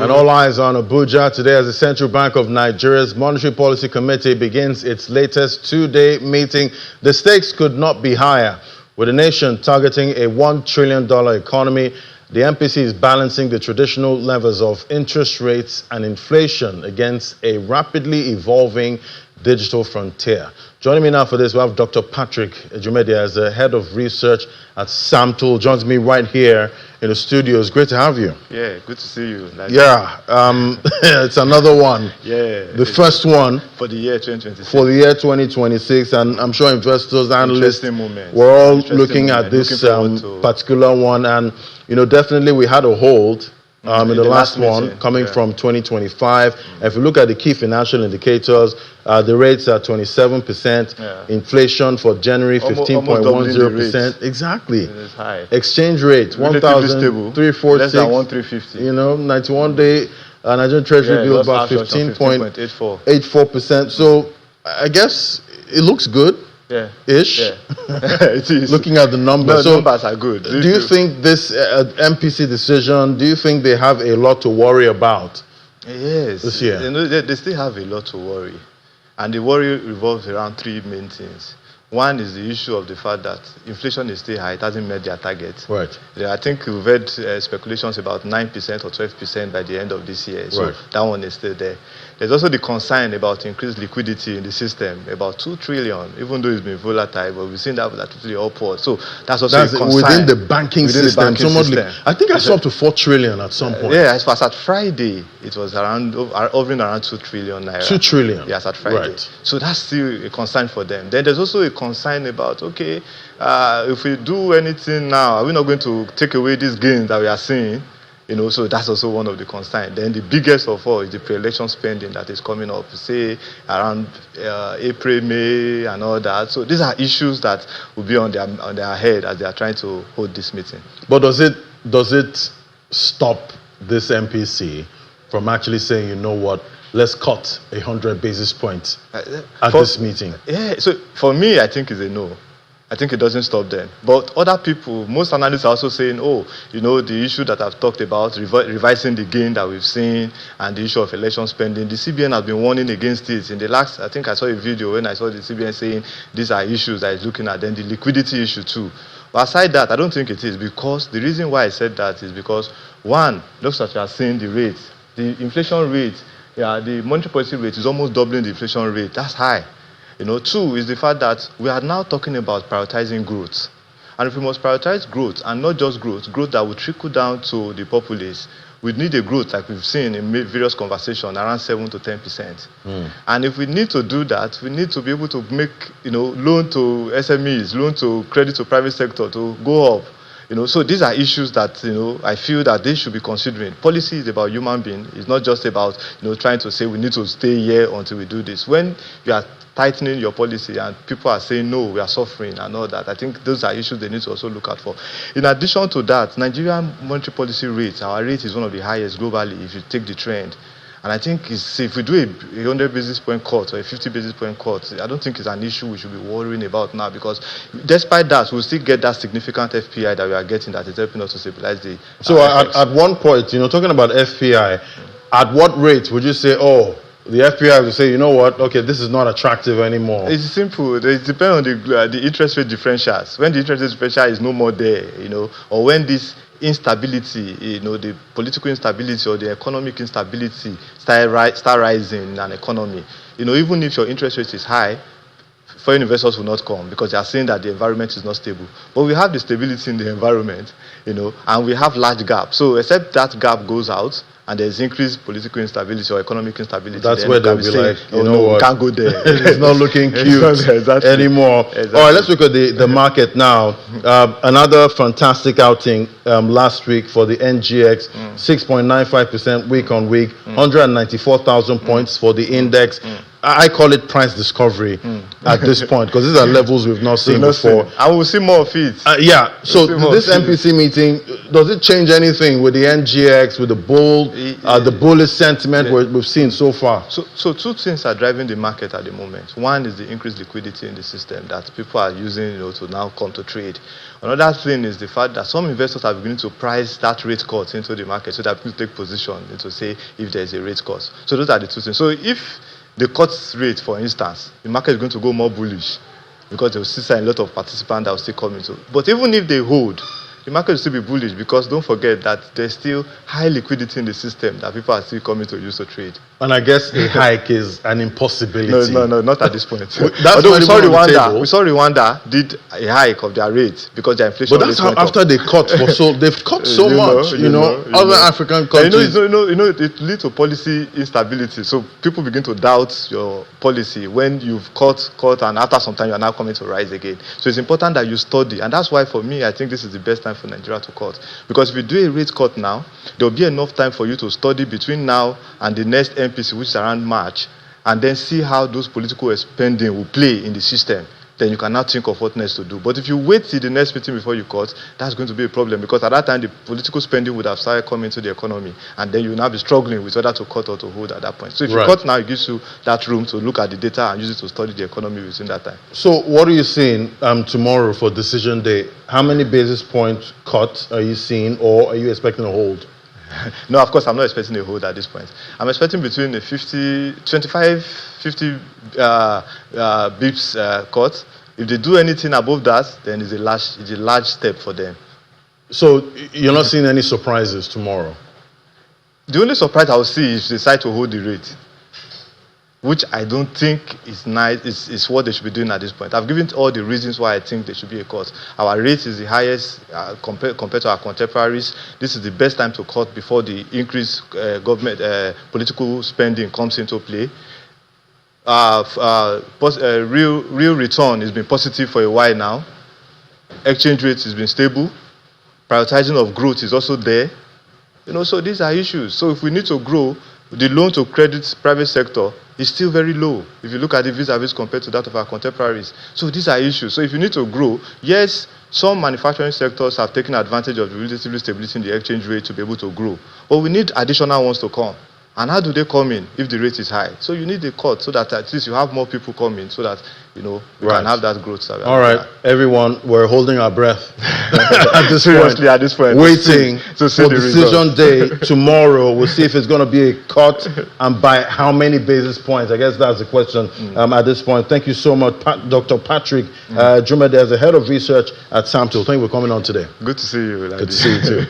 And all eyes on Abuja today as the Central Bank of Nigeria's Monetary Policy Committee begins its latest two-day meeting. The stakes could not be higher. With the nation targeting a $1 trillion economy, the MPC is balancing the traditional levers of interest rates and inflation against a rapidly evolving digital frontier. Joining me now for this, we have Dr. Patrick Ejumedia as the head of research at SAMTOL. Joins me right here in the studio. It's great to have you. Yeah, good to see you. It's another one. Yeah. The first one. For the year 2026. For the year 2026, and I'm sure investors, analysts, we're all looking at this particular one. And, you know, definitely we had a hold in the last one coming from 2025. If you look at the key financial indicators, the rates are 27%, inflation for January 15.10%. Exactly. It's high. Exchange rate 1,346. Less than 1,350. You know, 91-day Nigerian Treasury bill about 15.84%. So I guess it looks good. Yeah. Ish. Yeah. It is. Looking at the numbers. No, numbers are good. Do you think this MPC decision, do you think they have a lot to worry about? Yes. This year? You know, they still have a lot to worry. And the worry revolves around three main things. One is the issue of the fact that inflation is still high. It hasn't met their target. Right. I think we've heard speculations about 9% or 12% by the end of this year. So that one is still there. There's also the concern about increased liquidity in the system, about 2 trillion, even though it's been volatile, but we've seen that volatility upward. So that's also a concern. Within the banking system. I think I saw up to 4 trillion at some point. Yeah, as far as at Friday, it was hovering around 2 trillion naira. 2 trillion? Yes, at Friday. Right. So that's still a concern for them. Then there's also a concern about, okay, if we do anything now, are we not going to take away these gains that we are seeing? You know, so that's also one of the concerns. Then the biggest of all is the pre-election spending that is coming up, say around April, May, and all that. So these are issues that will be on their head as they are trying to hold this meeting. But does it stop this MPC from actually saying, you know what, let's cut 100 basis points at this meeting? Yeah. So for me, I think it's a no. I think it doesn't stop them. But other people, most analysts are also saying, oh, you know, the issue that I've talked about, revising the gain that we've seen, and the issue of election spending, the CBN has been warning against it. In the last, I think I saw a video when I saw the CBN saying these are issues that it's looking at, then the liquidity issue too. But aside that, I don't think it is, because the reason why I said that is because, one, looks like you are seeing the rate. The inflation rate, the monetary policy rate is almost doubling the inflation rate. That's high. You know, two is the fact that we are now talking about prioritizing growth. And if we must prioritize growth, and not just growth that will trickle down to the populace, we need a growth like we've seen in various conversations, around 7 to 10%. And if we need to do that, we need to be able to make, you know, loan to SMEs, loan to credit to private sector to go up. You know, so these are issues that, you know, I feel that they should be considering. Policy is about human being. It's not just about, you know, trying to say we need to stay here until we do this. When you are tightening your policy and people are saying, no, we are suffering and all that, I think those are issues they need to also look out for. In addition to that, Nigerian monetary policy rate, our rate is one of the highest globally if you take the trend. And I think if we do a 100 basis point cut or a 50 basis point cut, I don't think it's an issue we should be worrying about now, because despite that, we'll still get that significant FPI that we are getting that is helping us to stabilize the... So at one point, you know, talking about FPI, at what rate would you say, oh, the FPI will say, you know what, okay, this is not attractive anymore? It's simple. It depends on the interest rate differentials. When the interest rate differential is no more there, you know, or when this instability, you know, the political instability or the economic instability start rising in an economy, you know, even if your interest rate is high, foreign investors will not come because they are saying that the environment is not stable. But we have the stability in the environment, you know, and we have large gaps. So except that gap goes out, and there's increased political instability or economic instability, that's where they'll be like, you know what, we can't go there. It's not looking cute anymore. Exactly. All right, let's look at the market now. Another fantastic outing last week for the NGX, 6.95% week on week, 194,000 points for the index. I call it price discovery at this point, because these are levels we've not seen before. And we'll see more of it. Yeah, so this MPC meeting, does it change anything with the NGX, with the bullish sentiment we've seen so far? So two things are driving the market at the moment. One is the increased liquidity in the system that people are using, to now come to trade. Another thing is the fact that some investors are beginning to price that rate cut into the market so that people take position to say if there is a rate cut. So those are the two things. So if the cut rate, for instance, the market is going to go more bullish because there will still a lot of participants that will still come into. But even if they hold, the market will still be bullish because don't forget that there's still high liquidity in the system that people are still coming to use to trade. And I guess a hike is an impossibility. No, not at this point. Although we saw Rwanda did a hike of their rate because their inflation rate went up. But that's how after they cut they've cut so much. Other African countries. It leads to policy instability. So people begin to doubt your policy when you've cut, and after some time you are now coming to rise again. So it's important that you study, and that's why for me I think this is the best time for Nigeria to cut. Because if you do a rate cut now, there will be enough time for you to study between now and the next MPC, which is around March, and then see how those political spending will play in the system. Then you can now think of what next to do. But if you wait till the next meeting before you cut, that's going to be a problem, because at that time the political spending would have started coming into the economy, and then you will now be struggling with whether to cut or to hold at that point. So if you cut now, it gives you that room to look at the data and use it to study the economy within that time. So what are you seeing tomorrow for decision day? How many basis point cut are you seeing, or are you expecting a hold? No, of course, I'm not expecting a hold at this point. I'm expecting between a 50 bips cut. If they do anything above that, then it's a large step for them. So you're not seeing any surprises tomorrow? The only surprise I will see is if they decide to hold the rate, which I don't think is nice. Is what they should be doing at this point. I've given all the reasons why I think there should be a cut. Our rate is the highest compared to our contemporaries. This is the best time to cut before the increased government political spending comes into play. Real return has been positive for a while now. Exchange rate has been stable. Prioritizing of growth is also there. So these are issues. So if we need to grow, the loan to credit private sector is still very low if you look at the vis-a-vis compared to that of our contemporaries. So these are issues. So if you need to grow, yes, some manufacturing sectors have taken advantage of the relative stability in the exchange rate to be able to grow. But we need additional ones to come. And how do they come in if the rate is high? So you need a cut so that at least you have more people coming so that, we can have that growth. All right, everyone, we're holding our breath at this point, to waiting see for the decision day tomorrow. We'll see if it's going to be a cut and by how many basis points. I guess that's the question at this point. Thank you so much, Dr. Patrick Jumede, as the head of research at SAMTO. Thank you for coming on today. Good to see you. Good to see you too.